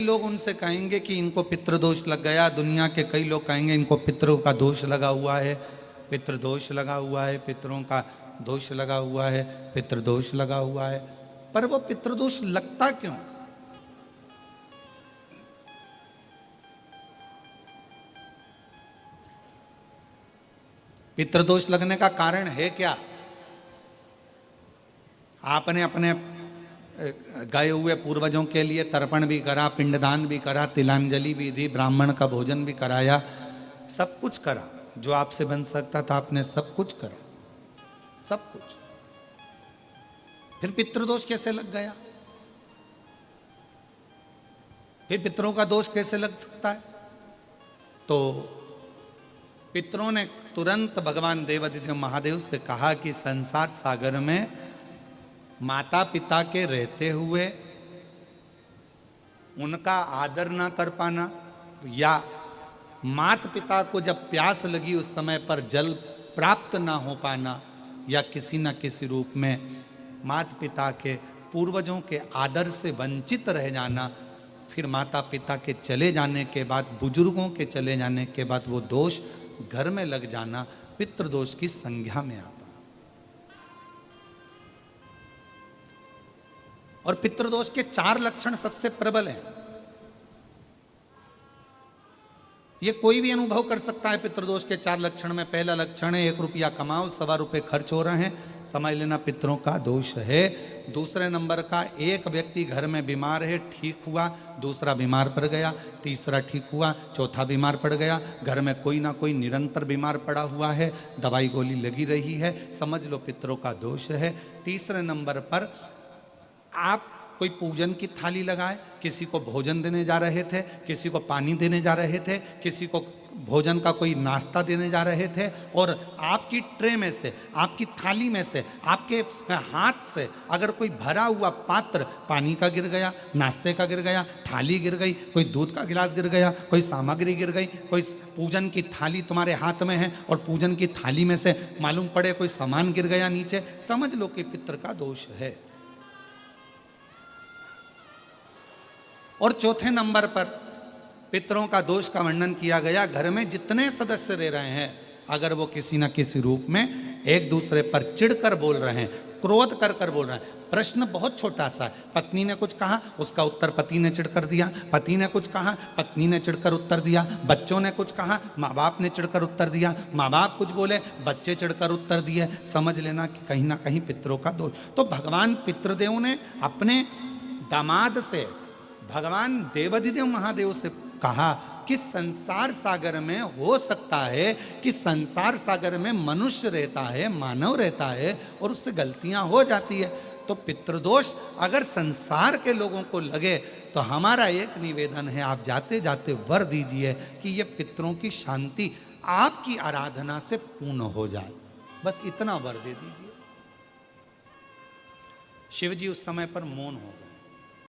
लोग उनसे कहेंगे कि इनको पितृदोष लग गया। दुनिया के कई लोग कहेंगे इनको पितरों का दोष लगा हुआ है, पितृदोष लगा हुआ है, पितरों का दोष लगा हुआ है, पितृदोष लगा हुआ है। पर वो पितृदोष लगता क्यों? पितृदोष लगने का कारण है क्या? आपने अपने गए हुए पूर्वजों के लिए तर्पण भी करा, पिंडदान भी करा, तिलांजलि भी दी, ब्राह्मण का भोजन भी कराया, सब कुछ करा जो आपसे बन सकता था, आपने सब कुछ करा, सब कुछ। फिर पितृदोष कैसे लग गया? फिर पितरों का दोष कैसे लग सकता है? तो पितरों ने तुरंत भगवान देवादिदेव महादेव से कहा कि संसार सागर में माता पिता के रहते हुए उनका आदर ना कर पाना, या माता पिता को जब प्यास लगी उस समय पर जल प्राप्त ना हो पाना, या किसी न किसी रूप में माता पिता के पूर्वजों के आदर से वंचित रह जाना, फिर माता पिता के चले जाने के बाद, बुजुर्गों के चले जाने के बाद वो दोष घर में लग जाना पितृदोष की संज्ञा में आता। और पितृदोष के 4 लक्षण सबसे प्रबल हैं। ये कोई भी अनुभव कर सकता है पितृदोष के 4 लक्षण में। पहला लक्षण है 1 रुपया कमाओ, 1.25 रुपये खर्च हो रहे हैं, समझ लेना पितरों का दोष है। दूसरे नंबर का, एक व्यक्ति घर में बीमार है, ठीक हुआ, दूसरा बीमार पड़ गया, तीसरा ठीक हुआ, चौथा बीमार पड़ गया, घर में कोई ना कोई निरंतर बीमार पड़ा हुआ है, दवाई गोली लगी रही है, समझ लो पितरों का दोष है। तीसरे नंबर पर आप कोई पूजन की थाली लगाए, किसी को भोजन देने जा रहे थे, किसी को पानी देने जा रहे थे, किसी को भोजन का कोई नाश्ता देने जा रहे थे, और आपकी ट्रे में से, आपकी थाली में से, आपके हाथ से अगर कोई भरा हुआ पात्र पानी का गिर गया, नाश्ते का गिर गया, थाली गिर गई, कोई दूध का गिलास गिर गया, कोई सामग्री गिर गई, कोई पूजन की थाली तुम्हारे हाथ में है और पूजन की थाली में से मालूम पड़े कोई सामान गिर गया नीचे, समझ लो कि पितृ का दोष है। और चौथे नंबर पर पितरों का दोष का वर्णन किया गया, घर में जितने सदस्य रह रहे हैं, अगर वो किसी न किसी रूप में एक दूसरे पर चिढ़कर बोल रहे हैं, क्रोध कर कर बोल रहे हैं। प्रश्न बहुत छोटा सा है, पत्नी ने कुछ कहा, उसका उत्तर पति ने चिढ़कर दिया, पति ने कुछ कहा, पत्नी ने चिढ़कर उत्तर दिया, बच्चों ने कुछ कहा, माँ बाप ने चिढ़कर उत्तर दिया, माँ बाप कुछ बोले, बच्चे चिढ़कर उत्तर दिए, समझ लेना कि कहीं ना कहीं पितरों का दोष। तो भगवान पितृदेव ने अपने दामाद से, भगवान देवादिदेव महादेव से कहा कि संसार सागर में हो सकता है कि संसार सागर में मनुष्य रहता है, मानव रहता है, और उससे गलतियां हो जाती है। तो पितृदोष अगर संसार के लोगों को लगे तो हमारा एक निवेदन है, आप जाते जाते वर दीजिए कि ये पितरों की शांति आपकी आराधना से पूर्ण हो जाए, बस इतना वर दे दीजिए। शिव जी उस समय पर मौन हो गए।